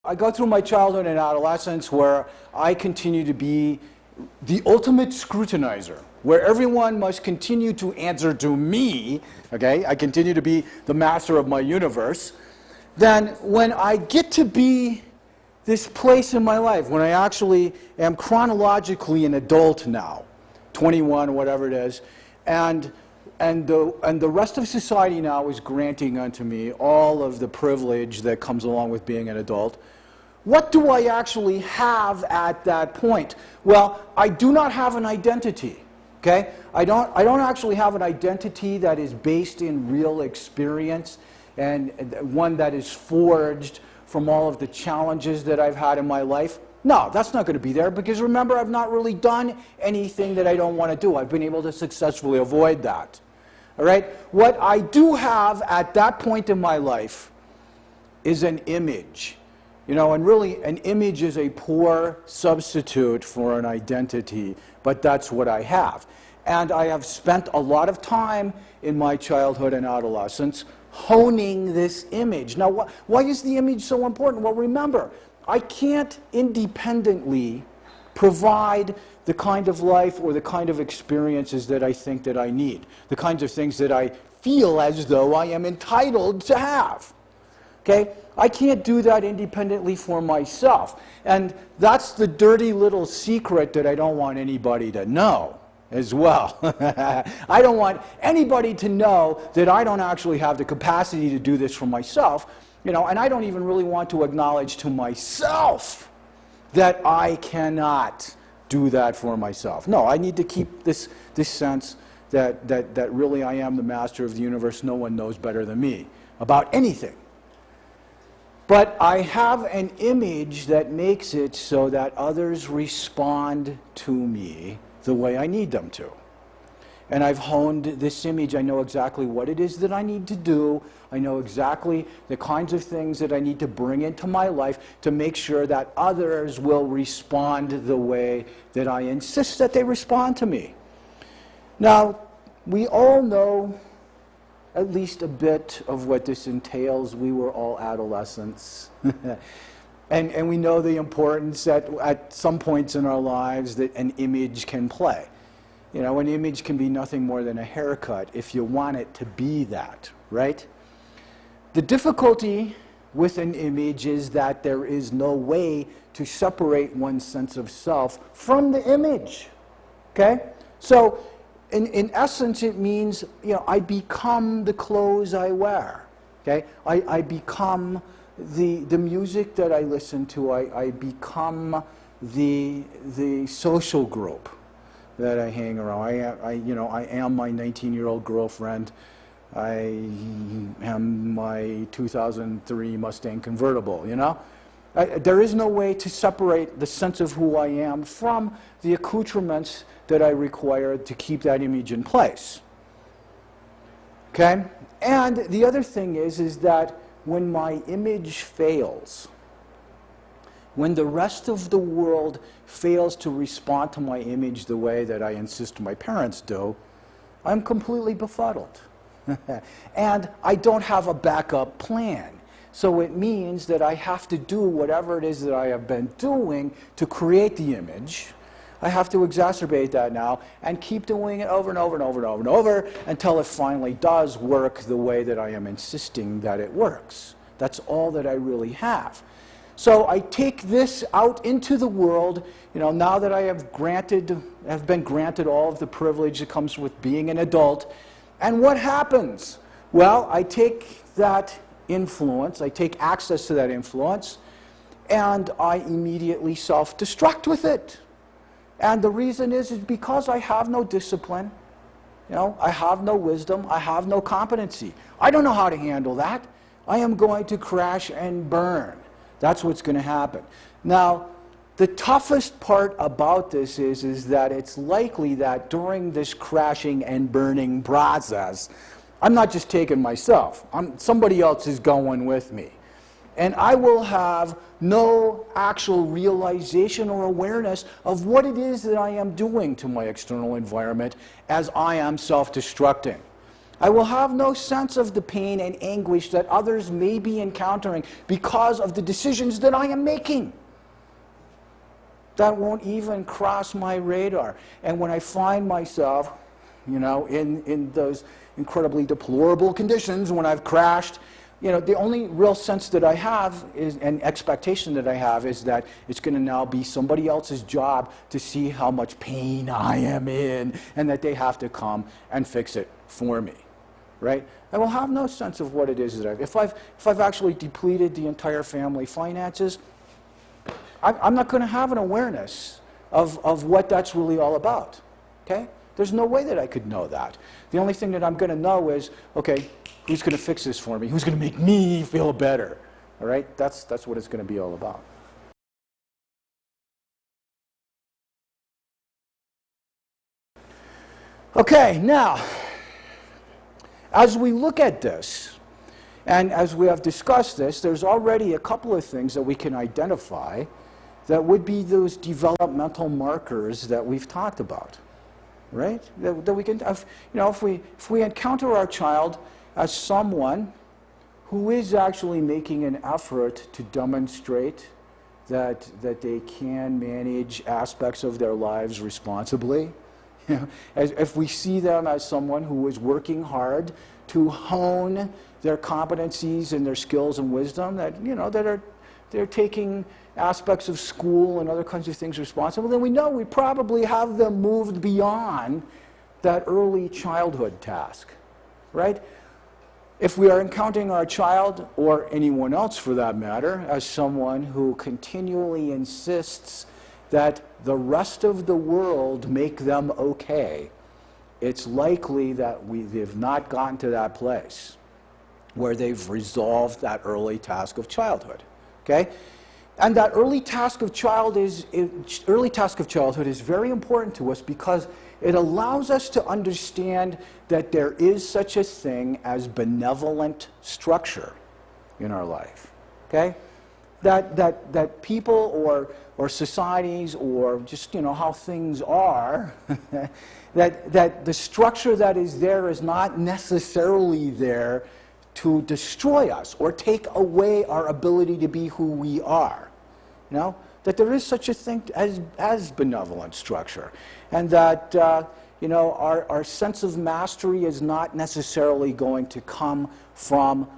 I go through my childhood and adolescence where I continue to be the ultimate scrutinizer, where everyone must continue to answer to me, okay? I continue to be the master of my universe. Then when I get to be this place in my life, when I actually am chronologically an adult now, 21 or whatever it is, and the rest of society now is granting unto me all of the privilege that comes along with being an adult, what do I actually have at that point? Well, I do not have an identity, okay? I don't actually have an identity that is based in real experience and one that is forged from all of the challenges that I've had in my life. No, that's not going to be there because remember, I've not really done anything that I don't want to do. I've been able to successfully avoid that. All right? What I do have at that point in my life is an image. You know, and really, an image is a poor substitute for an identity, but that's what I have. And I have spent a lot of time in my childhood and adolescence honing this image. Now, why is the image so important? Well, remember, I can't independently provide the kind of life or the kind of experiences that I think that I need, the kinds of things that I feel as though I am entitled to have. Okay? I can't do that independently for myself. And that's the dirty little secret that I don't want anybody to know as well. I don't want anybody to know that I don't actually have the capacity to do this for myself, you know, and I don't even really want to acknowledge to myself that I cannot do that for myself. No, I need to keep this sense that really I am the master of the universe. No one knows better than me about anything. But I have an image that makes it so that others respond to me the way I need them to. And I've honed this image. I know exactly what it is that I need to do. I know exactly the kinds of things that I need to bring into my life to make sure that others will respond the way that I insist that they respond to me. Now, we all know at least a bit of what this entails. We were all adolescents. and we know the importance that at some points in our lives that an image can play. You know, an image can be nothing more than a haircut if you want it to be that, right? The difficulty with an image is that there is no way to separate one's sense of self from the image, okay? So, in essence, it means, you know, I become the clothes I wear, okay? I become the music that I listen to. I become the social group that I hang around. I am my 19-year-old girlfriend. I am my 2003 Mustang convertible, you know? There is no way to separate the sense of who I am from the accoutrements that I require to keep that image in place. Okay? And the other thing is that when my image fails, when the rest of the world fails to respond to my image the way that I insist my parents do, I'm completely befuddled. And I don't have a backup plan. So it means that I have to do whatever it is that I have been doing to create the image. I have to exacerbate that now and keep doing it over and over and over and over and over until it finally does work the way that I am insisting that it works. That's all that I really have. So I take this out into the world, you know, now that I have been granted all of the privilege that comes with being an adult. And what happens? Well, I take that influence, I take access to that influence, and I immediately self-destruct with it. And the reason is because I have no discipline, you know, I have no wisdom, I have no competency. I don't know how to handle that. I am going to crash and burn. That's what's going to happen. Now, the toughest part about this is that it's likely that during this crashing and burning process, I'm not just taking myself. Somebody else is going with me. And I will have no actual realization or awareness of what it is that I am doing to my external environment as I am self-destructing. I will have no sense of the pain and anguish that others may be encountering because of the decisions that I am making. That won't even cross my radar. And when I find myself, in those incredibly deplorable conditions, when I've crashed, the only real sense that I have is, and expectation that I have, is that it's going to now be somebody else's job to see how much pain I am in, and that they have to come and fix it for me, right? I will have no sense of what it is that if I've actually depleted the entire family finances, I'm not going to have an awareness of what that's really all about, okay? There's no way that I could know that. The only thing that I'm going to know is, okay, who's going to fix this for me? Who's going to make me feel better? All right? That's what it's going to be all about. Okay, now, as we look at this, and as we have discussed this, there's already a couple of things that we can identify that would be those developmental markers that we've talked about, right? That we can, if we encounter our child as someone who is actually making an effort to demonstrate that they can manage aspects of their lives responsibly, if we see them as someone who is working hard to hone their competencies and their skills and wisdom, that they're taking aspects of school and other kinds of things responsible, then we know we probably have them moved beyond that early childhood task, right? If we are encountering our child, or anyone else for that matter, as someone who continually insists that the rest of the world make them okay, it's likely that they've not gotten to that place where they've resolved that early task of childhood, okay? And that early task of childhood is very important to us because it allows us to understand that there is such a thing as benevolent structure in our life, okay? That people or societies or just how things are, that the structure that is there is not necessarily there to destroy us or take away our ability to be who we are. That there is such a thing as benevolent structure, and that our sense of mastery is not necessarily going to come from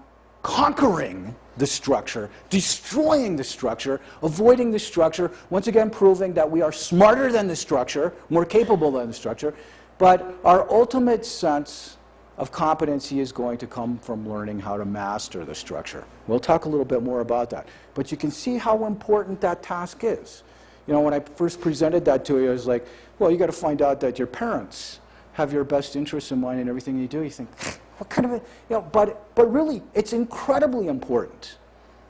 conquering the structure, destroying the structure, avoiding the structure, once again proving that we are smarter than the structure, more capable than the structure, but our ultimate sense of competency is going to come from learning how to master the structure. We'll talk a little bit more about that. But you can see how important that task is. When I first presented that to you, I was like, well, you got to find out that your parents have your best interests in mind in everything you do. You think, what kind of a, but really, it's incredibly important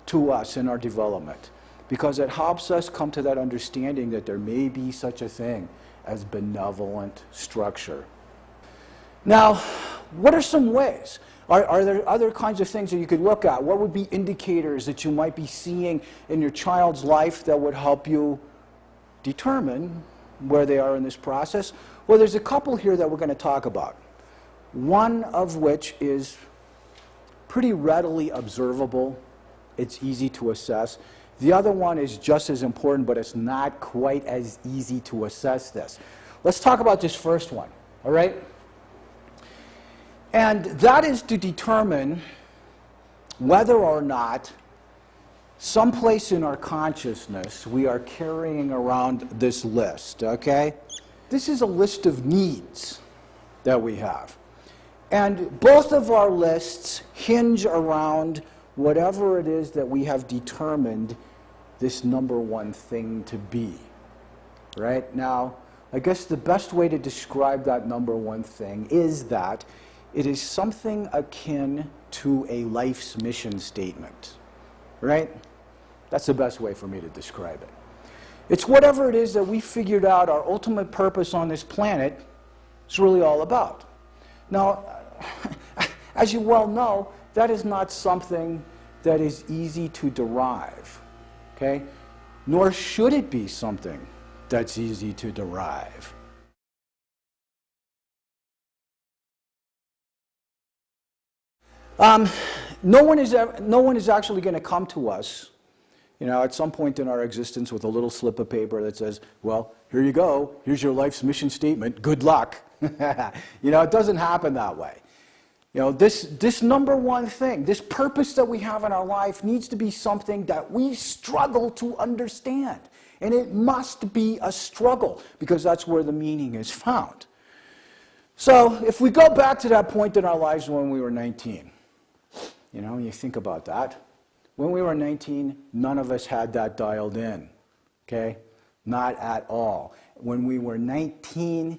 to us in our development because it helps us come to that understanding that there may be such a thing as benevolent structure. Now, what are some ways? Are there other kinds of things that you could look at? What would be indicators that you might be seeing in your child's life that would help you determine where they are in this process? Well, there's a couple here that we're going to talk about. One of which is pretty readily observable. It's easy to assess. The other one is just as important, but it's not quite as easy to assess this. Let's talk about this first one, all right? And that is to determine whether or not someplace in our consciousness we are carrying around this list, okay? This is a list of needs that we have. And both of our lists hinge around whatever it is that we have determined this number one thing to be, right? Now, I guess the best way to describe that number one thing is that it is something akin to a life's mission statement, right? That's the best way for me to describe it. It's whatever it is that we figured out our ultimate purpose on this planet is really all about. Now, as you well know, that is not something that is easy to derive, okay? Nor should it be something that's easy to derive. No one is actually going to come to us, at some point in our existence with a little slip of paper that says, well, here you go, here's your life's mission statement, good luck. It doesn't happen that way. This number one thing, this purpose that we have in our life needs to be something that we struggle to understand. And it must be a struggle, because that's where the meaning is found. So if we go back to that point in our lives when we were 19, you think about that. When we were 19, none of us had that dialed in, okay? Not at all. When we were 19,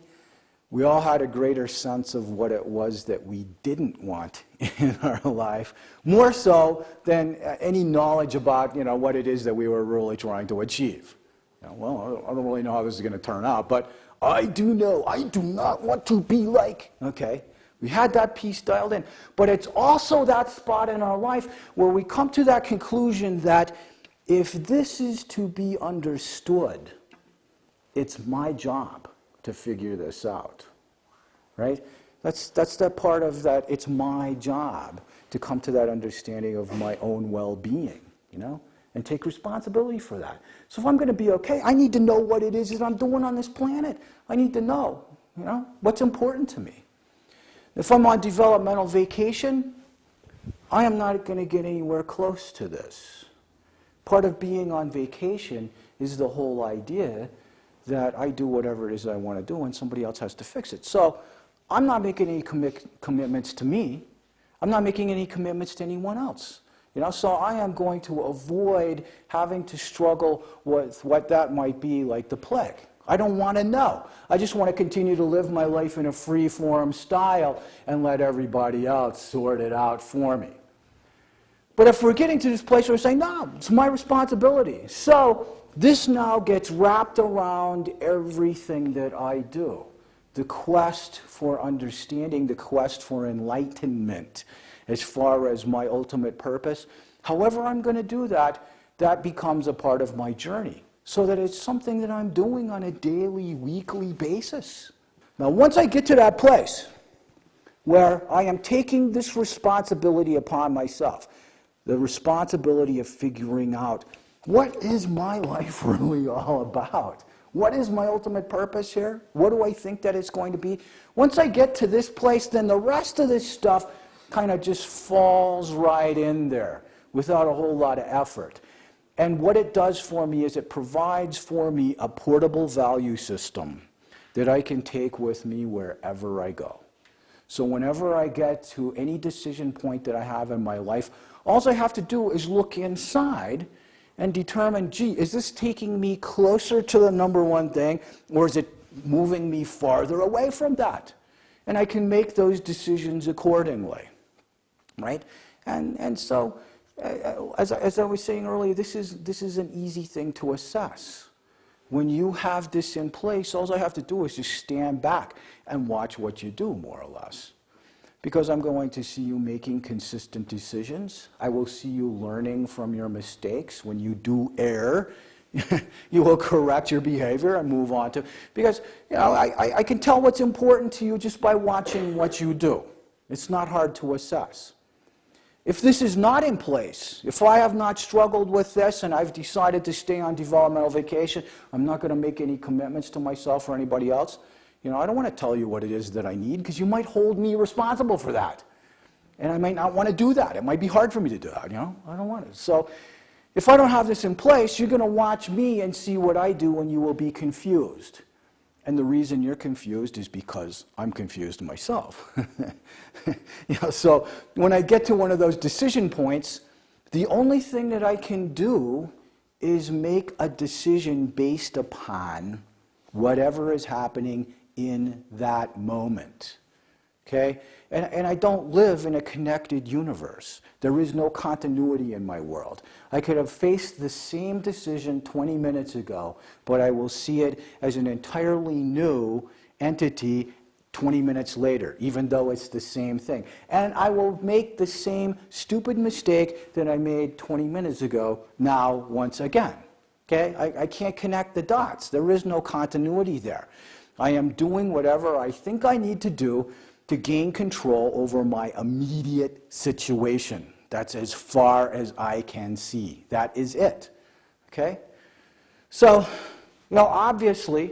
we all had a greater sense of what it was that we didn't want in our life, more so than any knowledge about, what it is that we were really trying to achieve. Well, I don't really know how this is going to turn out, but I do know I do not want to be like, okay? We had that piece dialed in. But it's also that spot in our life where we come to that conclusion that if this is to be understood, it's my job to figure this out, right? That's that part of that, it's my job to come to that understanding of my own well-being, and take responsibility for that. So if I'm going to be okay, I need to know what it is that I'm doing on this planet. I need to know, what's important to me. If I'm on developmental vacation, I am not going to get anywhere close to this. Part of being on vacation is the whole idea that I do whatever it is I want to do and somebody else has to fix it. So I'm not making any commitments to me. I'm not making any commitments to anyone else. So I am going to avoid having to struggle with what that might be like the plague. I don't want to know. I just want to continue to live my life in a free-form style and let everybody else sort it out for me. But if we're getting to this place where we're saying, no, it's my responsibility. So this now gets wrapped around everything that I do. The quest for understanding, the quest for enlightenment, as far as my ultimate purpose. However I'm going to do that, that becomes a part of my journey, so that it's something that I'm doing on a daily, weekly basis. Now, once I get to that place where I am taking this responsibility upon myself, the responsibility of figuring out, what is my life really all about? What is my ultimate purpose here? What do I think that it's going to be? Once I get to this place, then the rest of this stuff kind of just falls right in there without a whole lot of effort. And what it does for me is it provides for me a portable value system that I can take with me wherever I go. So whenever I get to any decision point that I have in my life, all I have to do is look inside and determine, gee, is this taking me closer to the number one thing, or is it moving me farther away from that? And I can make those decisions accordingly, right? And so, as I was saying earlier, this is an easy thing to assess. When you have this in place, all I have to do is just stand back and watch what you do, more or less. Because I'm going to see you making consistent decisions. I will see you learning from your mistakes. When you do err, you will correct your behavior and move on to, because I can tell what's important to you just by watching what you do. It's not hard to assess. If this is not in place, if I have not struggled with this and I've decided to stay on developmental vacation, I'm not going to make any commitments to myself or anybody else. I don't want to tell you what it is that I need, because you might hold me responsible for that. And I might not want to do that. It might be hard for me to do that, I don't want it. So if I don't have this in place, you're going to watch me and see what I do, and you will be confused. And the reason you're confused is because I'm confused myself. So when I get to one of those decision points, the only thing that I can do is make a decision based upon whatever is happening in that moment. Okay? And I don't live in a connected universe. There is no continuity in my world. I could have faced the same decision 20 minutes ago, but I will see it as an entirely new entity 20 minutes later, even though it's the same thing. And I will make the same stupid mistake that I made 20 minutes ago now once again. Okay? I can't connect the dots. There is no continuity there. I am doing whatever I think I need to do to gain control over my immediate situation. That's as far as I can see. That is it. Okay? So, obviously,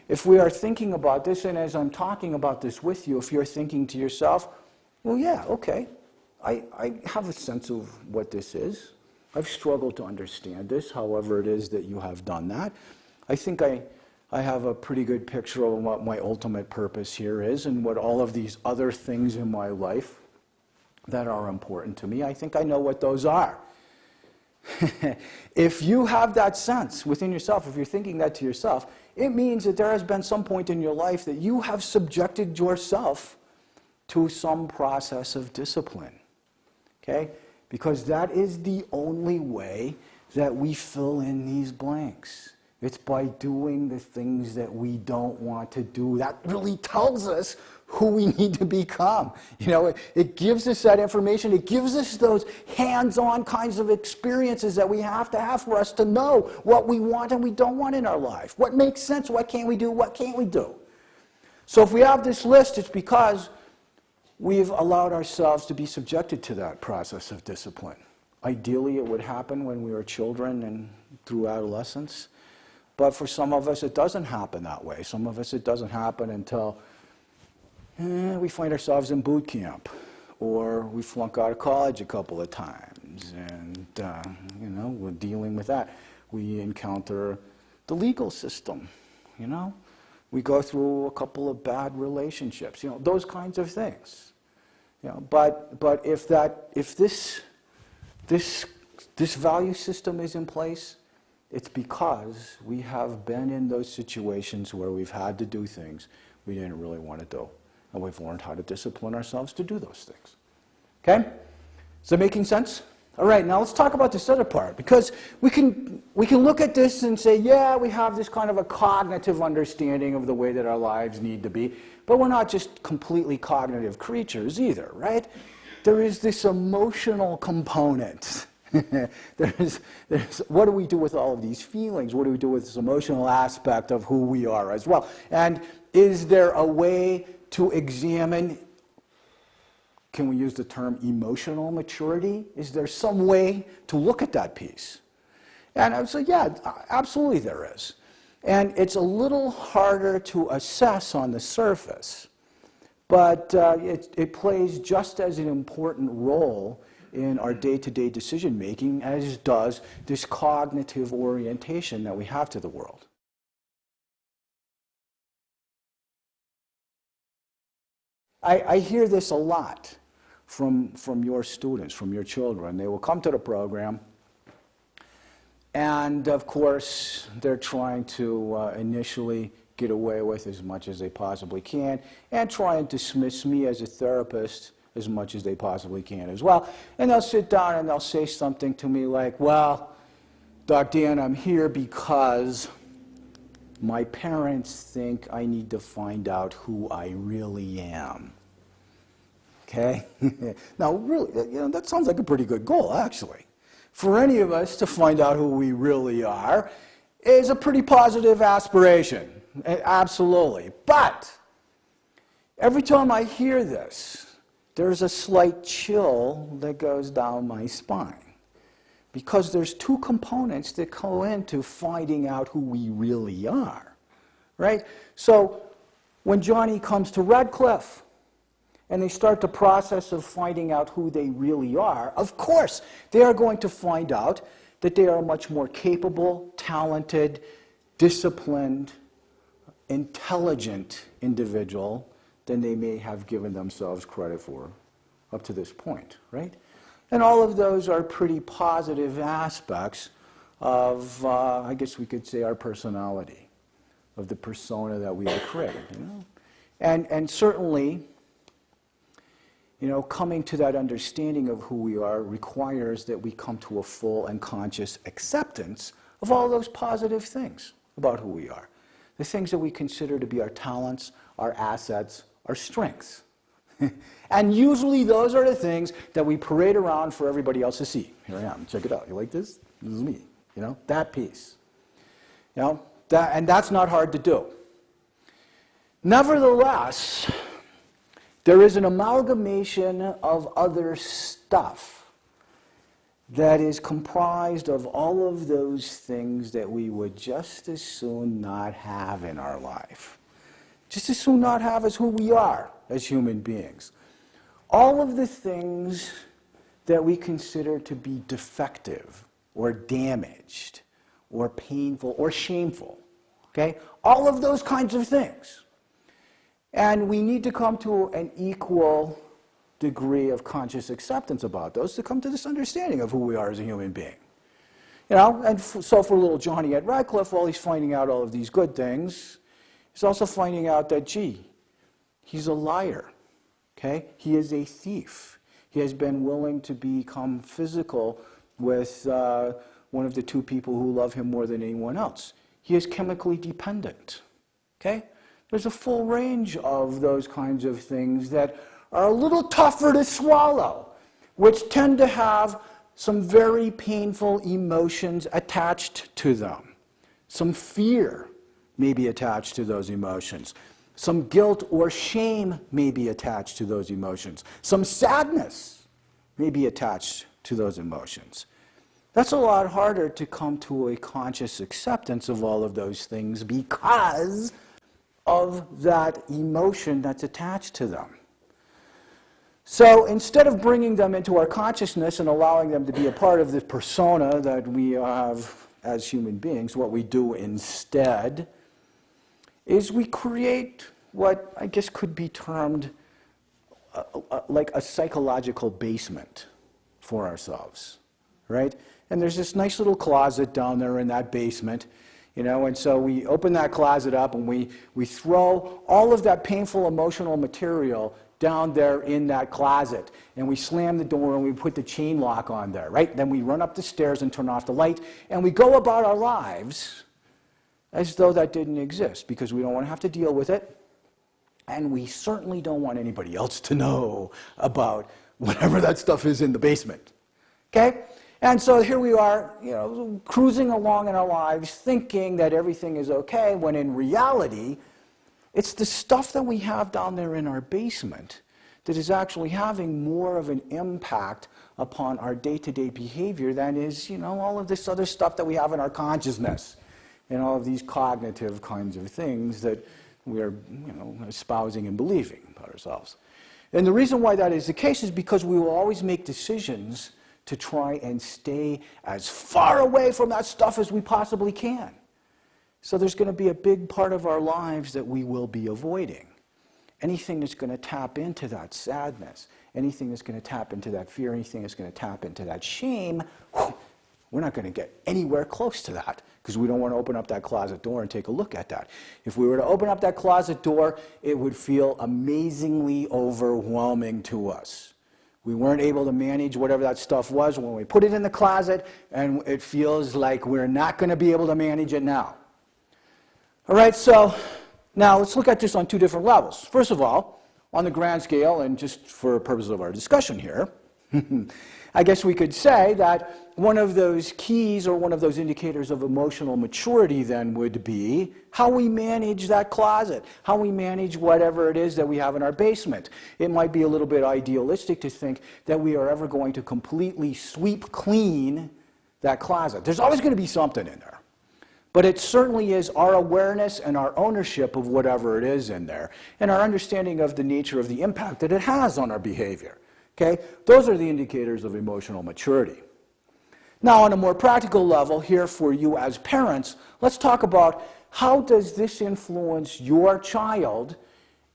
if we are thinking about this, and as I'm talking about this with you, if you're thinking to yourself, well, yeah, okay, I have a sense of what this is. I've struggled to understand this, however it is that you have done that. I think I have a pretty good picture of what my ultimate purpose here is and what all of these other things in my life that are important to me, I think I know what those are. If you have that sense within yourself, if you're thinking that to yourself, it means that there has been some point in your life that you have subjected yourself to some process of discipline. Okay? Because that is the only way that we fill in these blanks. It's by doing the things that we don't want to do. That really tells us who we need to become. It gives us that information. It gives us those hands-on kinds of experiences that we have to have for us to know what we want and we don't want in our life. What makes sense, what can we do, what can't we do. So if we have this list, it's because we've allowed ourselves to be subjected to that process of discipline. Ideally, it would happen when we were children and through adolescence. But for some of us, it doesn't happen that way. Some of us, it doesn't happen until we find ourselves in boot camp, or we flunk out of college a couple of times, and we're dealing with that. We encounter the legal system, We go through a couple of bad relationships, those kinds of things. But if this value system is in place, it's because we have been in those situations where we've had to do things we didn't really want to do. And we've learned how to discipline ourselves to do those things. Okay? Is that making sense? All right, now let's talk about this other part. Because we can look at this and say, yeah, we have this kind of a cognitive understanding of the way that our lives need to be. But we're not just completely cognitive creatures either, right? There is this emotional component. There's what do we do with all of these feelings? What do we do with this emotional aspect of who we are as well? And is there a way to examine, can we use the term emotional maturity? Is there some way to look at that piece? And I would say, yeah, absolutely there is. And it's a little harder to assess on the surface, but it plays just as an important role in our day-to-day decision making as does this cognitive orientation that we have to the world. I hear this a lot from your students, from your children. They will come to the program, and of course, they're trying to initially get away with as much as they possibly can, and try and dismiss me as a therapist as much as they possibly can as well. And they'll sit down and they'll say something to me like, well, Doc Dan, I'm here because my parents think I need to find out who I really am. Okay? Now, really, that sounds like a pretty good goal, actually. For any of us to find out who we really are is a pretty positive aspiration. Absolutely. But every time I hear this, there's a slight chill that goes down my spine. Because there's two components that go into finding out who we really are, right? So when Johnny comes to Redcliff and they start the process of finding out who they really are, of course, they are going to find out that they are a much more capable, talented, disciplined, intelligent individual than they may have given themselves credit for up to this point, right? And all of those are pretty positive aspects of, I guess we could say, our personality, of the persona that we have created, And certainly, coming to that understanding of who we are requires that we come to a full and conscious acceptance of all those positive things about who we are. The things that we consider to be our talents, our assets, our strengths. And usually those are the things that we parade around for everybody else to see. Here I am, check it out. You like this? This is me, that piece. And that's not hard to do. Nevertheless, there is an amalgamation of other stuff that is comprised of all of those things that we would just as soon not have in our life. Just as soon not have as who we are as human beings. All of the things that we consider to be defective or damaged or painful or shameful. Okay? All of those kinds of things. And we need to come to an equal degree of conscious acceptance about those to come to this understanding of who we are as a human being. You know, and so for little Johnny at Redcliff, while he's finding out all of these good things, he's also finding out that, gee, he's a liar. Okay? He is a thief. He has been willing to become physical with one of the two people who love him more than anyone else. He is chemically dependent. Okay? There's a full range of those kinds of things that are a little tougher to swallow, which tend to have some very painful emotions attached to them. Some fear may be attached to those emotions. Some guilt or shame may be attached to those emotions. Some sadness may be attached to those emotions. That's a lot harder to come to a conscious acceptance of all of those things because of that emotion that's attached to them. So instead of bringing them into our consciousness and allowing them to be a part of the persona that we have as human beings, what we do instead is we create what I guess could be termed like a psychological basement for ourselves, right? And there's this nice little closet down there in that basement, you know, and so we open that closet up and we throw all of that painful emotional material down there in that closet, and we slam the door and we put the chain lock on there, right? Then we run up the stairs and turn off the light, and we go about our lives as though that didn't exist, because we don't want to have to deal with it, and we certainly don't want anybody else to know about whatever that stuff is in the basement. Okay? And so here we are, you know, cruising along in our lives, thinking that everything is okay, when in reality, it's the stuff that we have down there in our basement that is actually having more of an impact upon our day-to-day behavior than is, you know, all of this other stuff that we have in our consciousness and all of these cognitive kinds of things that we are, you know, espousing and believing about ourselves. And the reason why that is the case is because we will always make decisions to try and stay as far away from that stuff as we possibly can. So there's going to be a big part of our lives that we will be avoiding. Anything that's going to tap into that sadness, anything that's going to tap into that fear, anything that's going to tap into that shame, we're not going to get anywhere close to that because we don't want to open up that closet door and take a look at that. If we were to open up that closet door, it would feel amazingly overwhelming to us. We weren't able to manage whatever that stuff was when we put it in the closet, and it feels like we're not going to be able to manage it now. All right, so now let's look at this on two different levels. First of all, on the grand scale, and just for purposes of our discussion here, I guess we could say that one of those keys or one of those indicators of emotional maturity then would be how we manage that closet, how we manage whatever it is that we have in our basement. It might be a little bit idealistic to think that we are ever going to completely sweep clean that closet. There's always going to be something in there. But it certainly is our awareness and our ownership of whatever it is in there, and our understanding of the nature of the impact that it has on our behavior. Okay? Those are the indicators of emotional maturity. Now, on a more practical level, here for you as parents, let's talk about how does this influence your child,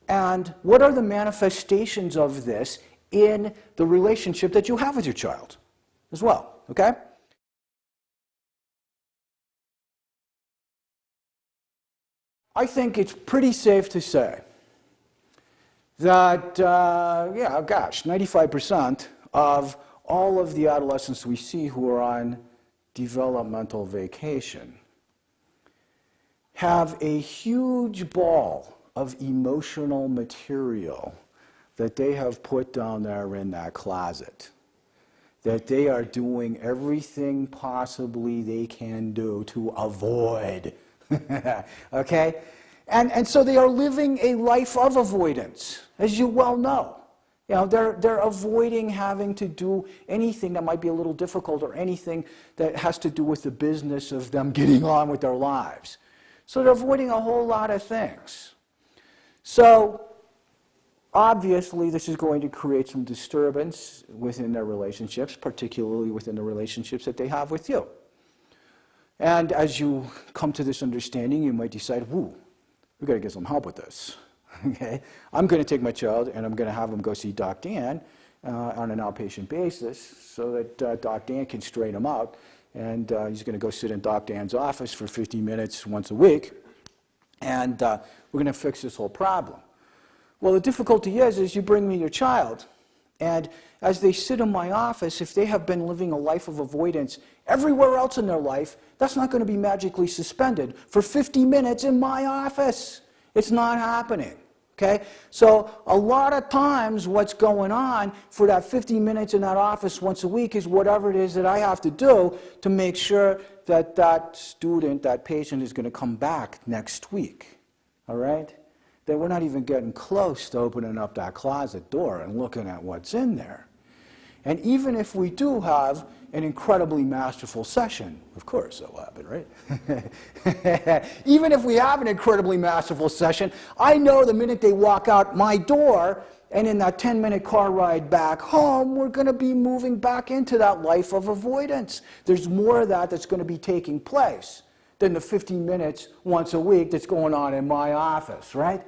and what are the manifestations of this in the relationship that you have with your child as well. Okay? I think it's pretty safe to say that, 95% of all of the adolescents we see who are on developmental vacation have a huge ball of emotional material that they have put down there in that closet, that they are doing everything possibly they can do to avoid. Okay? And so they are living a life of avoidance, as you well know. You know, they're avoiding having to do anything that might be a little difficult or anything that has to do with the business of them getting on with their lives. So they're avoiding a whole lot of things. So obviously this is going to create some disturbance within their relationships, particularly within the relationships that they have with you. And as you come to this understanding, you might decide, woo, we've got to get some help with this. Okay, I'm going to take my child and I'm going to have him go see Doc Dan on an outpatient basis so that Doc Dan can straighten him out. And he's going to go sit in Doc Dan's office for 50 minutes once a week. And we're going to fix this whole problem. Well, the difficulty is you bring me your child. And as they sit in my office, if they have been living a life of avoidance everywhere else in their life, that's not going to be magically suspended for 50 minutes in my office. It's not happening. Okay? So a lot of times what's going on for that 50 minutes in that office once a week is whatever it is that I have to do to make sure that that student, that patient is going to come back next week. All right? That we're not even getting close to opening up that closet door and looking at what's in there. And even if we do have an incredibly masterful session, of course that will happen, right? Even if we have an incredibly masterful session, I know the minute they walk out my door and in that 10-minute car ride back home, we're going to be moving back into that life of avoidance. There's more of that that's going to be taking place than the 15 minutes once a week that's going on in my office, right?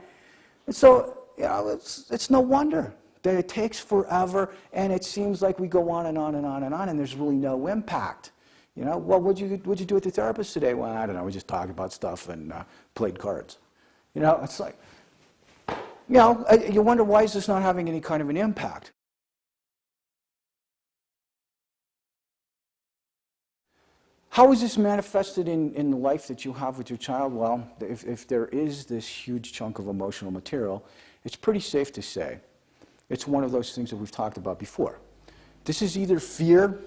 And so, you know, it's no wonder that it takes forever, and it seems like we go on and on and on and on, and there's really no impact. You know, well, what'd you do with the therapist today? Well, I don't know, we just talked about stuff and played cards. You know, it's like, you know, you wonder why is this not having any kind of an impact? How is this manifested in the life that you have with your child? Well, if there is this huge chunk of emotional material, it's pretty safe to say it's one of those things that we've talked about before. This is either fear,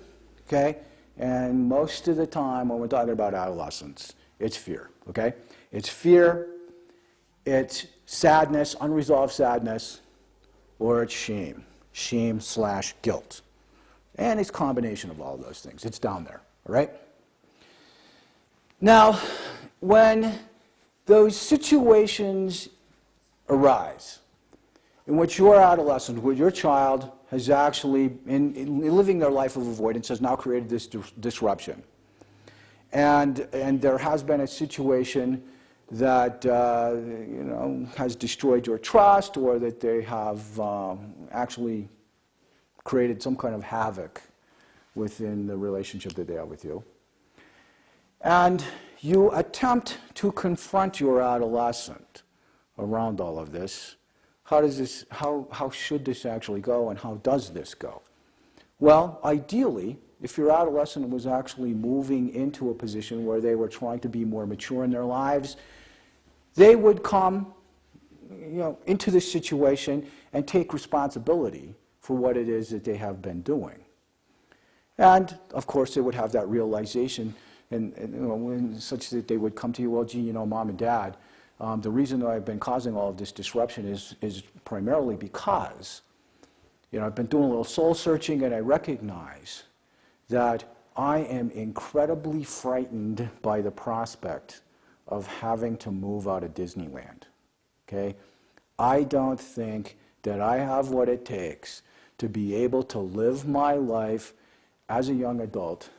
okay, and most of the time when we're talking about adolescence, it's fear, okay? It's fear, it's sadness, unresolved sadness, or it's shame. Shame/guilt. And it's a combination of all of those things. It's down there, all right? Now, when those situations arise, in which your adolescent, where your child has actually, in living their life of avoidance, has now created this disruption. And there has been a situation that you know, has destroyed your trust, or that they have actually created some kind of havoc within the relationship that they have with you. And you attempt to confront your adolescent around all of this. How should this actually go, and how does this go? Well, ideally, if your adolescent was actually moving into a position where they were trying to be more mature in their lives, they would come, you know, into this situation and take responsibility for what it is that they have been doing. And, of course, they would have that realization, and you know, such that they would come to you, well, gee, you know, Mom and Dad, the reason that I've been causing all of this disruption is primarily because, you know, I've been doing a little soul searching, and I recognize that I am incredibly frightened by the prospect of having to move out of Disneyland, okay? I don't think that I have what it takes to be able to live my life as a young adult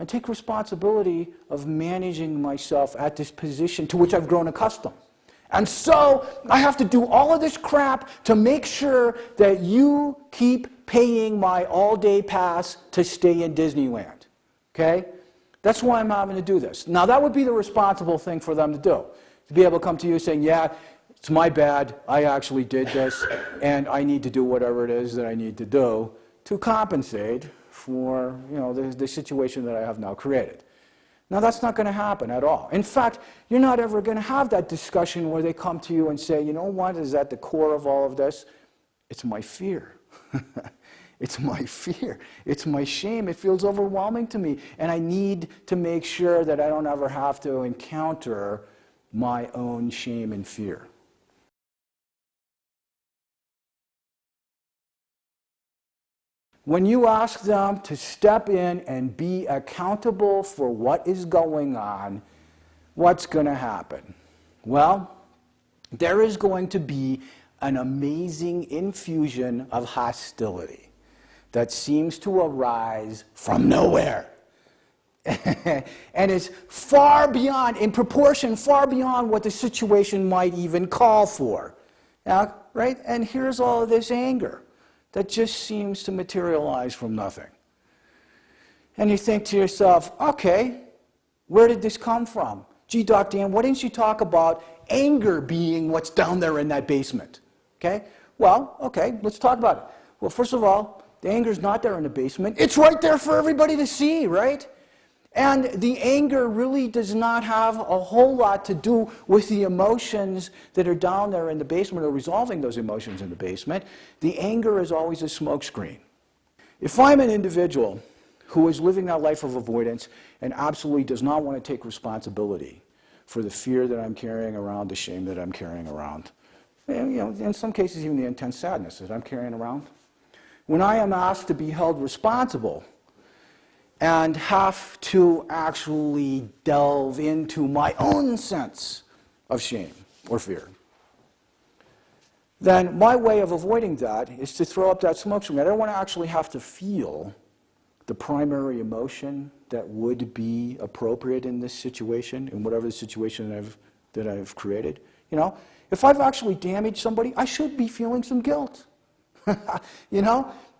and take responsibility of managing myself at this position to which I've grown accustomed. And so I have to do all of this crap to make sure that you keep paying my all-day pass to stay in Disneyland, okay? That's why I'm having to do this. Now, that would be the responsible thing for them to do, to be able to come to you saying, yeah, it's my bad, I actually did this, and I need to do whatever it is that I need to do to compensate for, you know, the situation that I have now created. Now, that's not going to happen at all. In fact, you're not ever going to have that discussion where they come to you and say, you know what is at the core of all of this? It's my fear. It's my fear. It's my shame. It feels overwhelming to me. And I need to make sure that I don't ever have to encounter my own shame and fear. When you ask them to step in and be accountable for what is going on, what's going to happen? Well, there is going to be an amazing infusion of hostility that seems to arise from nowhere. And is far beyond, in proportion, far beyond what the situation might even call for. Now, right? And here's all of this anger that just seems to materialize from nothing. And you think to yourself, okay, where did this come from? Gee, Doc Dan, why didn't you talk about anger being what's down there in that basement? Okay? Well, okay, let's talk about it. Well, first of all, the anger's not there in the basement. It's right there for everybody to see, right? And the anger really does not have a whole lot to do with the emotions that are down there in the basement or resolving those emotions in the basement. The anger is always a smokescreen. If I'm an individual who is living that life of avoidance and absolutely does not want to take responsibility for the fear that I'm carrying around, the shame that I'm carrying around, and, in some cases even the intense sadness that I'm carrying around, when I am asked to be held responsible and have to actually delve into my own sense of shame or fear, then my way of avoiding that is to throw up that smoke screen. I don't want to actually have to feel the primary emotion that would be appropriate in this situation, in whatever the situation that I've created. If I've actually damaged somebody, I should be feeling some guilt.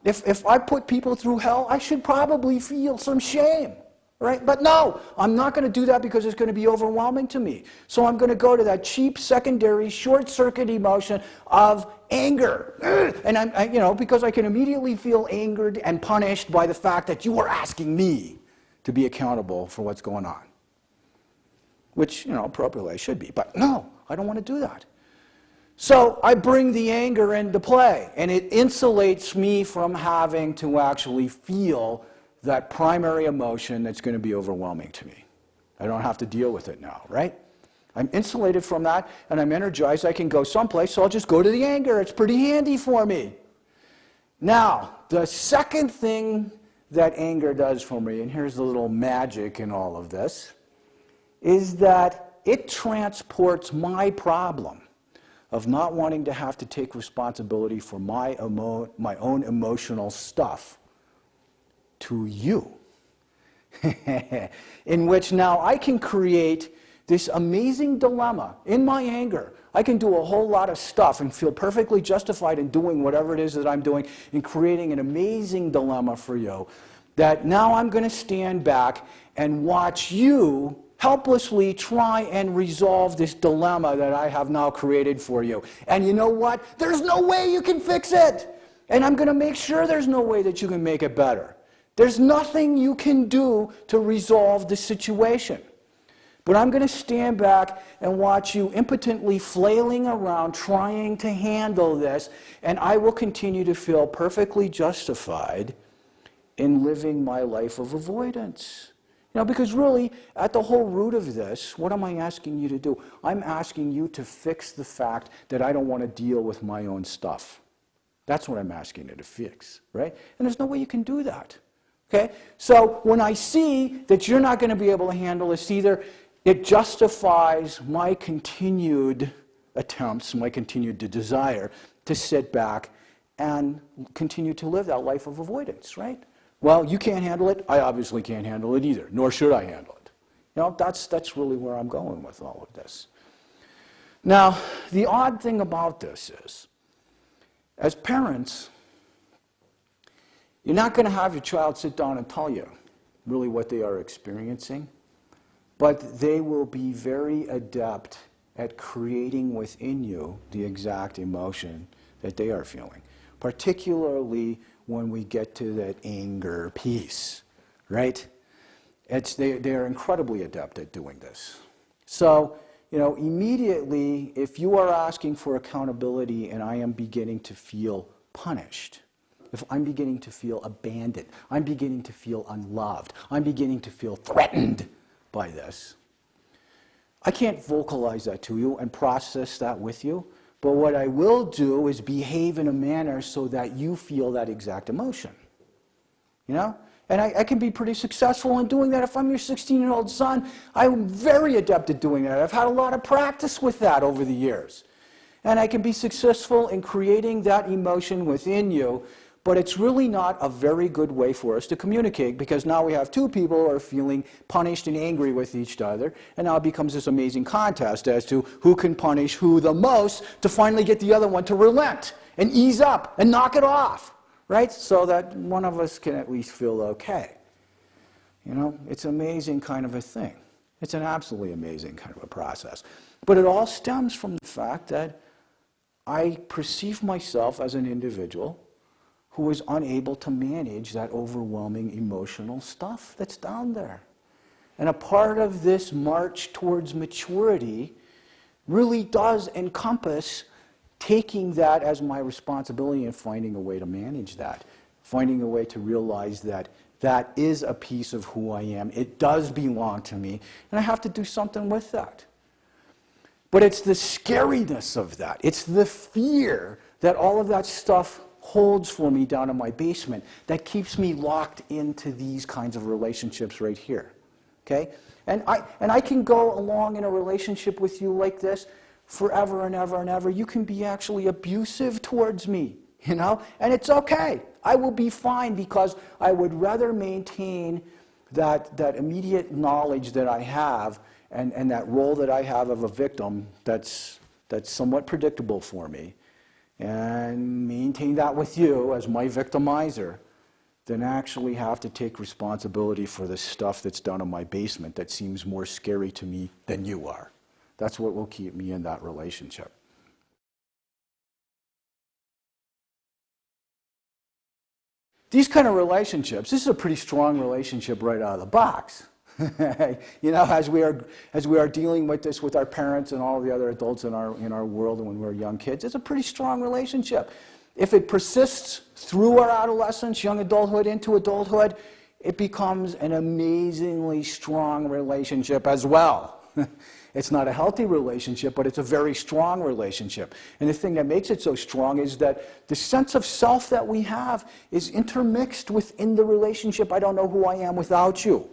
If I put people through hell, I should probably feel some shame, right? But no, I'm not going to do that because it's going to be overwhelming to me. So I'm going to go to that cheap secondary short-circuit emotion of anger. And because I can immediately feel angered and punished by the fact that you are asking me to be accountable for what's going on. Which, appropriately I should be. But no, I don't want to do that. So I bring the anger into play, and it insulates me from having to actually feel that primary emotion that's going to be overwhelming to me. I don't have to deal with it now, right? I'm insulated from that, and I'm energized. I can go someplace, so I'll just go to the anger. It's pretty handy for me. Now, the second thing that anger does for me, and here's the little magic in all of this, is that it transports my problem of not wanting to have to take responsibility for my own emotional stuff to you. In which now I can create this amazing dilemma in my anger. I can do a whole lot of stuff and feel perfectly justified in doing whatever it is that I'm doing and creating an amazing dilemma for you that now I'm going to stand back and watch you helplessly try and resolve this dilemma that I have now created for you. And you know what? There's no way you can fix it. And I'm going to make sure there's no way that you can make it better. There's nothing you can do to resolve the situation. But I'm going to stand back and watch you impotently flailing around trying to handle this, and I will continue to feel perfectly justified in living my life of avoidance. Because really, at the whole root of this, what am I asking you to do? I'm asking you to fix the fact that I don't want to deal with my own stuff. That's what I'm asking you to fix, right? And there's no way you can do that, okay? So when I see that you're not going to be able to handle this either, it justifies my continued attempts, my continued desire to sit back and continue to live that life of avoidance, right? Well, you can't handle it. I obviously can't handle it either, nor should I handle it. That's really where I'm going with all of this. Now, the odd thing about this is, as parents, you're not going to have your child sit down and tell you really what they are experiencing, but they will be very adept at creating within you the exact emotion that they are feeling, particularly when we get to that anger piece, right? They're incredibly adept at doing this. So, immediately, if you are asking for accountability and I am beginning to feel punished, if I'm beginning to feel abandoned, I'm beginning to feel unloved, I'm beginning to feel threatened by this, I can't vocalize that to you and process that with you, but what I will do is behave in a manner so that you feel that exact emotion. You know? And I can be pretty successful in doing that. If I'm your 16-year-old son, I'm very adept at doing that. I've had a lot of practice with that over the years. And I can be successful in creating that emotion within you, but it's really not a very good way for us to communicate, because now we have two people who are feeling punished and angry with each other, and now it becomes this amazing contest as to who can punish who the most to finally get the other one to relent and ease up and knock it off, right? So that one of us can at least feel okay. You know, it's an amazing kind of a thing. It's an absolutely amazing kind of a process. But it all stems from the fact that I perceive myself as an individual who is unable to manage that overwhelming emotional stuff that's down there. And a part of this march towards maturity really does encompass taking that as my responsibility and finding a way to manage that, finding a way to realize that that is a piece of who I am. It does belong to me, and I have to do something with that. But it's the scariness of that. It's the fear that all of that stuff holds for me down in my basement that keeps me locked into these kinds of relationships right here. Okay? And I can go along in a relationship with you like this forever and ever and ever. You can be actually abusive towards me, you know? And it's okay. I will be fine, because I would rather maintain that immediate knowledge that I have and that role that I have of a victim that's somewhat predictable for me, and maintain that with you as my victimizer, than actually have to take responsibility for the stuff that's down in my basement that seems more scary to me than you are. That's what will keep me in that relationship. These kind of relationships, this is a pretty strong relationship right out of the box. You know, as we are dealing with this with our parents and all the other adults in our world, and when we're young kids, it's a pretty strong relationship. If it persists through our adolescence, young adulthood, into adulthood, it becomes an amazingly strong relationship as well. It's not a healthy relationship, but it's a very strong relationship. And the thing that makes it so strong is that the sense of self that we have is intermixed within the relationship. I don't know who I am without you.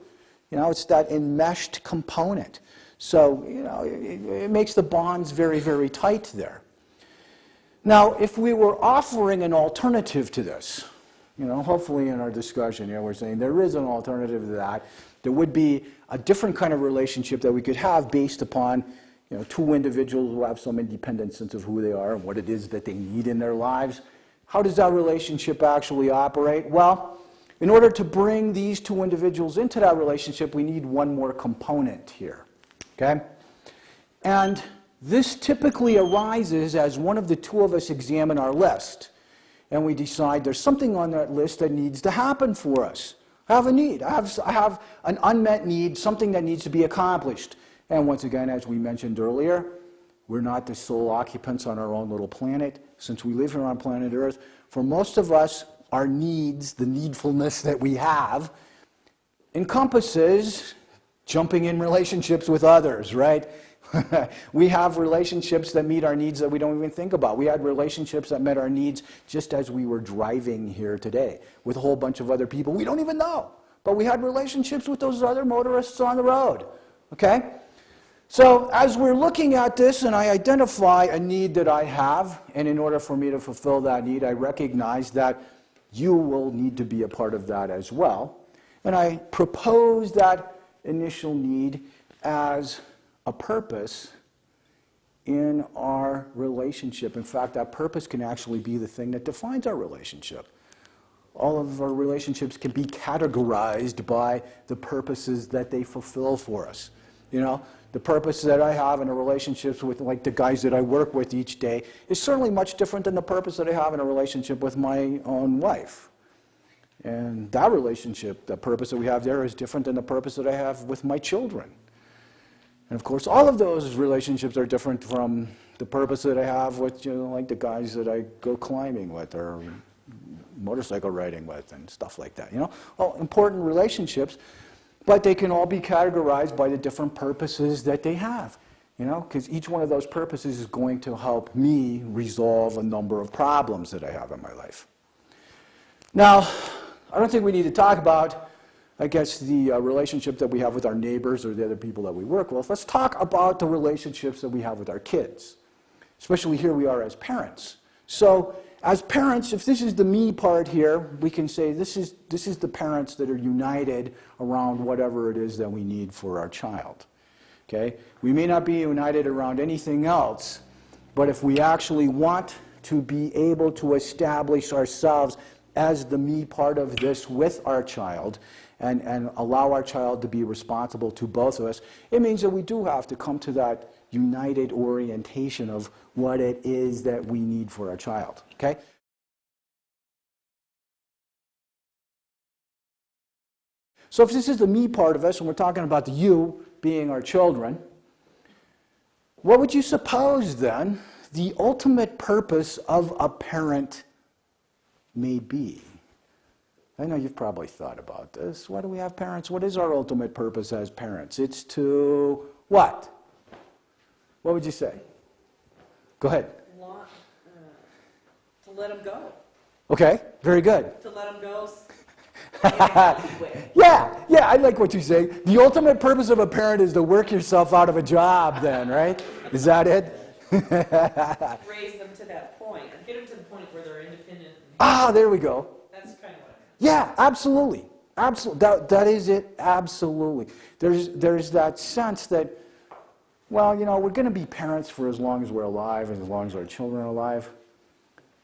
You know, it's that enmeshed component. So, you know, it makes the bonds very, very tight there. Now, if we were offering an alternative to this, you know, hopefully in our discussion here, we're saying there is an alternative to that. There would be a different kind of relationship that we could have based upon, you know, two individuals who have some independent sense of who they are and what it is that they need in their lives. How does that relationship actually operate? Well, in order to bring these two individuals into that relationship, we need one more component here, okay? And this typically arises as one of the two of us examine our list, and we decide there's something on that list that needs to happen for us. I have a need. I have an unmet need, something that needs to be accomplished. And once again, as we mentioned earlier, we're not the sole occupants on our own little planet. Since we live here on planet Earth, for most of us, our needs, the needfulness that we have, encompasses jumping in relationships with others, right? We have relationships that meet our needs that we don't even think about. We had relationships that met our needs just as we were driving here today with a whole bunch of other people we don't even know. But we had relationships with those other motorists on the road, okay? So as we're looking at this and I identify a need that I have, and in order for me to fulfill that need, I recognize that you will need to be a part of that as well. And I propose that initial need as a purpose in our relationship. In fact, that purpose can actually be the thing that defines our relationship. All of our relationships can be categorized by the purposes that they fulfill for us. You know, the purpose that I have in a relationship with, like, the guys that I work with each day is certainly much different than the purpose that I have in a relationship with my own wife. And that relationship, the purpose that we have there, is different than the purpose that I have with my children. And of course, all of those relationships are different from the purpose that I have with, you know, like the guys that I go climbing with or motorcycle riding with and stuff like that. You know, all important relationships. But they can all be categorized by the different purposes that they have, because each one of those purposes is going to help me resolve a number of problems that I have in my life. Now, I don't think we need to talk about, I guess, the relationship that we have with our neighbors or the other people that we work with. Let's talk about the relationships that we have with our kids, especially here we are as parents. So, as parents, if this is the me part here, we can say this is the parents that are united around whatever it is that we need for our child. Okay? We may not be united around anything else, but if we actually want to be able to establish ourselves as the me part of this with our child and allow our child to be responsible to both of us, it means that we do have to come to that united orientation of what it is that we need for our child. Okay? So if this is the me part of us, and we're talking about the you being our children, what would you suppose then the ultimate purpose of a parent may be? I know you've probably thought about this. Why do we have parents? What is our ultimate purpose as parents? It's to what? What would you say? Go ahead. To let them go. Okay, very good. To let them go. Yeah, I like what you say. The ultimate purpose of a parent is to work yourself out of a job then, right? Is that it? Raise them to that point. Or get them to the point where they're independent. There we go. That's kind of what I mean. Yeah, absolutely. Absolutely. That is it. Absolutely. There's that sense that, well, we're going to be parents for as long as we're alive and as long as our children are alive.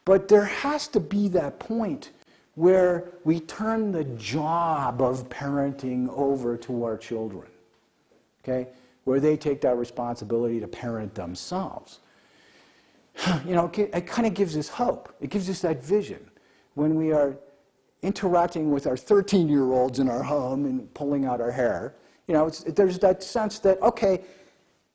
But there has to be that point where we turn the job of parenting over to our children, okay? Where they take that responsibility to parent themselves. It kind of gives us hope. It gives us that vision when we are interacting with our 13-year-olds in our home and pulling out our hair. There's that sense that, okay,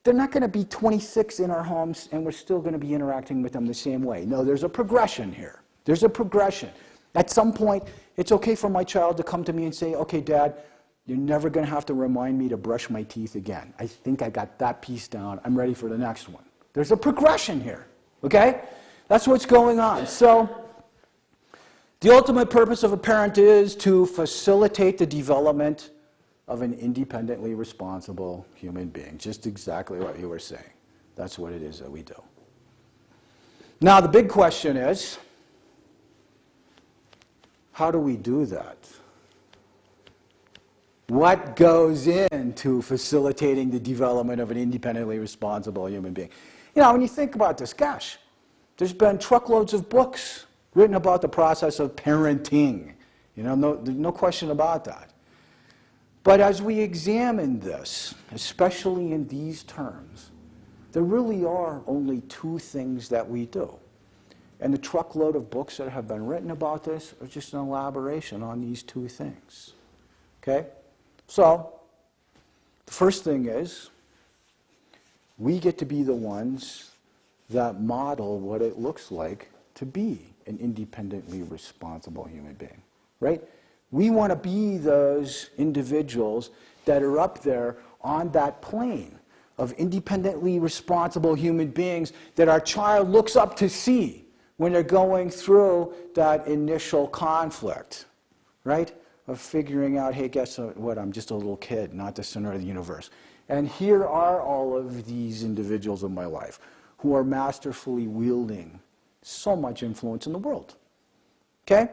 they're not going to be 26 in our homes and we're still going to be interacting with them the same way. No, there's a progression here. There's a progression. At some point, it's okay for my child to come to me and say, okay, Dad, you're never going to have to remind me to brush my teeth again. I think I got that piece down. I'm ready for the next one. There's a progression here, okay? That's what's going on. So the ultimate purpose of a parent is to facilitate the development of an independently responsible human being. Just exactly what you were saying. That's what it is that we do. Now, the big question is, how do we do that? What goes into facilitating the development of an independently responsible human being? When you think about this, gosh, there's been truckloads of books written about the process of parenting. No question about that. But as we examine this, especially in these terms, there really are only two things that we do. And the truckload of books that have been written about this are just an elaboration on these two things. Okay? So, the first thing is, we get to be the ones that model what it looks like to be an independently responsible human being. Right? We want to be those individuals that are up there on that plane of independently responsible human beings that our child looks up to see when they're going through that initial conflict, right? Of figuring out, hey, guess what, I'm just a little kid, not the center of the universe. And here are all of these individuals in my life who are masterfully wielding so much influence in the world. Okay?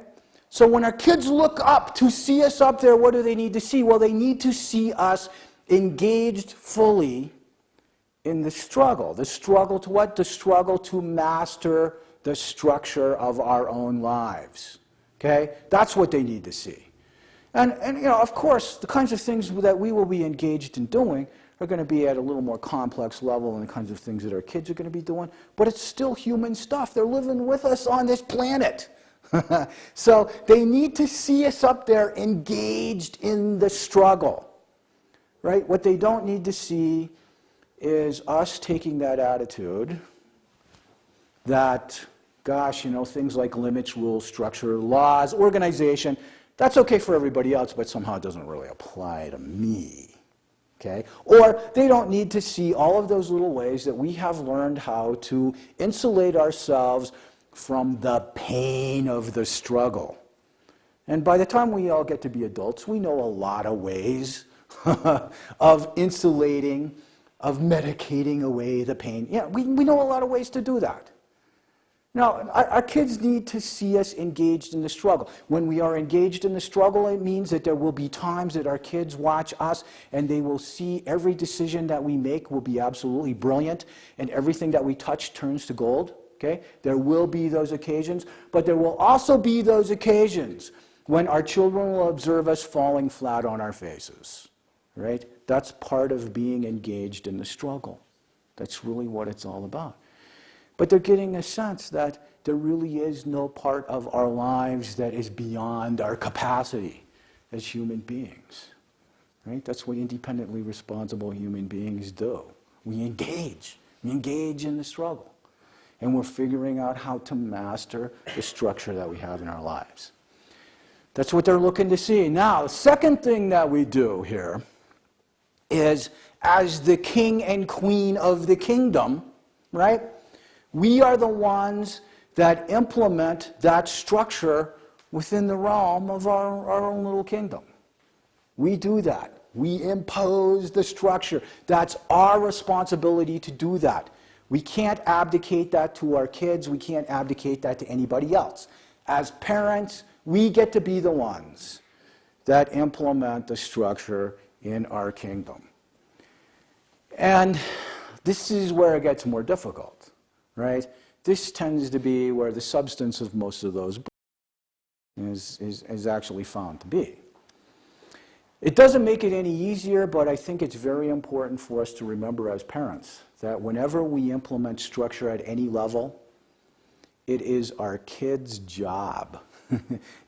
So when our kids look up to see us up there, what do they need to see? Well, they need to see us engaged fully in the struggle. The struggle to what? The struggle to master the structure of our own lives. Okay? That's what they need to see. And of course, the kinds of things that we will be engaged in doing are going to be at a little more complex level than the kinds of things that our kids are going to be doing, but it's still human stuff. They're living with us on this planet. So they need to see us up there engaged in the struggle, right? What they don't need to see is us taking that attitude that, gosh, things like limits, rules, structure, laws, organization, That's okay for everybody else, but somehow it doesn't really apply to me. Okay? Or they don't need to see all of those little ways that we have learned how to insulate ourselves from the pain of the struggle. And by the time we all get to be adults, we know a lot of ways of insulating, of medicating away the pain. Yeah, we know a lot of ways to do that. Now, our kids need to see us engaged in the struggle. When we are engaged in the struggle, it means that there will be times that our kids watch us and they will see every decision that we make will be absolutely brilliant and everything that we touch turns to gold. Okay? There will be those occasions, but there will also be those occasions when our children will observe us falling flat on our faces. Right? That's part of being engaged in the struggle. That's really what it's all about. But they're getting a sense that there really is no part of our lives that is beyond our capacity as human beings. Right? That's what independently responsible human beings do. We engage. We engage in the struggle. And we're figuring out how to master the structure that we have in our lives. That's what they're looking to see. Now, the second thing that we do here is, as the king and queen of the kingdom, right? We are the ones that implement that structure within the realm of our own little kingdom. We do that. We impose the structure. That's our responsibility to do that. We can't abdicate that to our kids. We can't abdicate that to anybody else. As parents, we get to be the ones that implement the structure in our kingdom. And this is where it gets more difficult, right? This tends to be where the substance of most of those books is actually found to be. It doesn't make it any easier, but I think it's very important for us to remember as parents that whenever we implement structure at any level, it is our kids' job.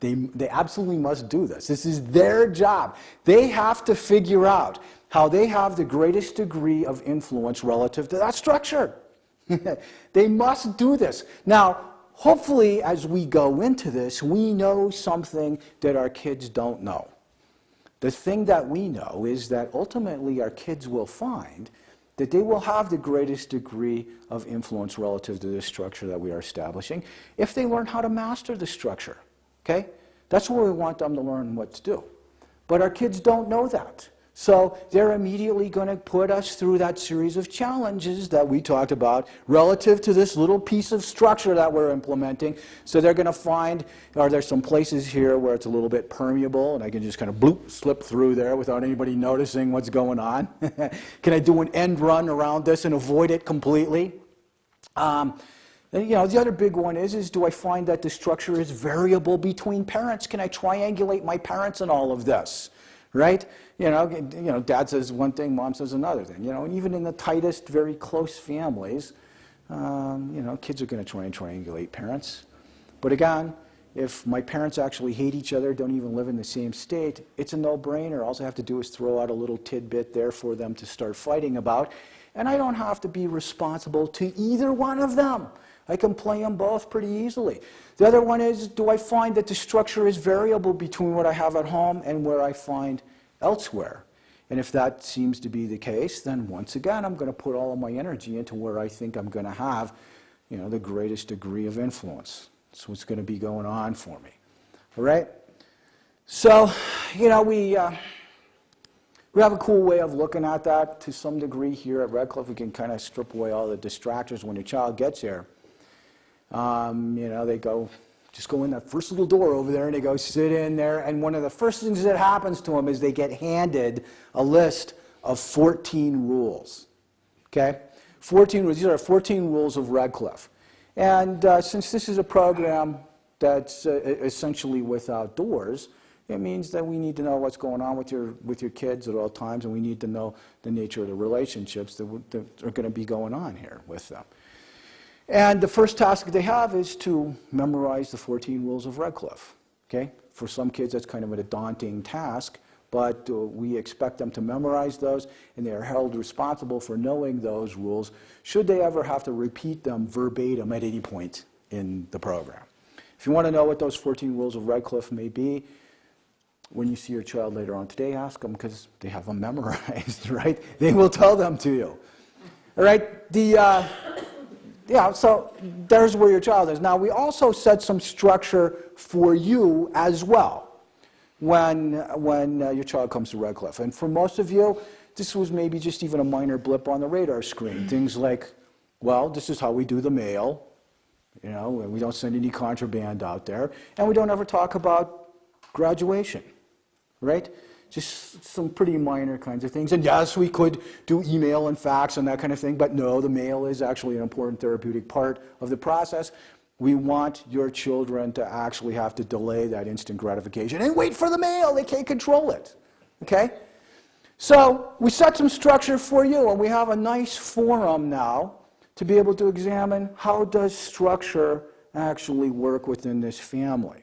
They absolutely must do this. This is their job. They have to figure out how they have the greatest degree of influence relative to that structure. They must do this. Now, hopefully, as we go into this, we know something that our kids don't know. The thing that we know is that ultimately our kids will find that they will have the greatest degree of influence relative to this structure that we are establishing if they learn how to master the structure. Okay? That's what we want them to learn what to do. But our kids don't know that. So they're immediately going to put us through that series of challenges that we talked about relative to this little piece of structure that we're implementing. So they're going to find, are there some places here where it's a little bit permeable and I can just kind of bloop, slip through there without anybody noticing what's going on? Can I do an end run around this and avoid it completely? The other big one is do I find that the structure is variable between parents? Can I triangulate my parents in all of this? Right? Dad says one thing, mom says another thing. And even in the tightest, very close families, kids are going to try and triangulate parents. But again, if my parents actually hate each other, don't even live in the same state, it's a no-brainer. All I have to do is throw out a little tidbit there for them to start fighting about. And I don't have to be responsible to either one of them. I can play them both pretty easily. The other one is, do I find that the structure is variable between what I have at home and where I find elsewhere? And if that seems to be the case, then once again, I'm going to put all of my energy into where I think I'm going to have, the greatest degree of influence. That's what's going to be going on for me. All right? So, we have a cool way of looking at that to some degree here at Redcliff. We can kind of strip away all the distractors when your child gets here. They just go in that first little door over there and they go sit in there. And one of the first things that happens to them is they get handed a list of 14 rules. Okay? 14 rules. These are 14 rules of Redcliff. And since this is a program that's essentially without doors, it means that we need to know what's going on with your kids at all times, and we need to know the nature of the relationships that are going to be going on here with them. And the first task they have is to memorize the 14 rules of Redcliff. Okay? For some kids, that's kind of a daunting task, but we expect them to memorize those, and they are held responsible for knowing those rules should they ever have to repeat them verbatim at any point in the program. If you want to know what those 14 rules of Redcliff may be, when you see your child later on today, ask them because they have them memorized, right? They will tell them to you. All right? Yeah, so there's where your child is. Now, we also set some structure for you as well when your child comes to Redcliff. And for most of you, this was maybe just even a minor blip on the radar screen. Things like, well, this is how we do the mail. You know, we don't send any contraband out there. And we don't ever talk about graduation, right? Just some pretty minor kinds of things. And yes, we could do email and fax and that kind of thing, but no, the mail is actually an important therapeutic part of the process. We want your children to actually have to delay that instant gratification and wait for the mail. They can't control it, okay? So we set some structure for you, and we have a nice forum now to be able to examine how does structure actually work within this family.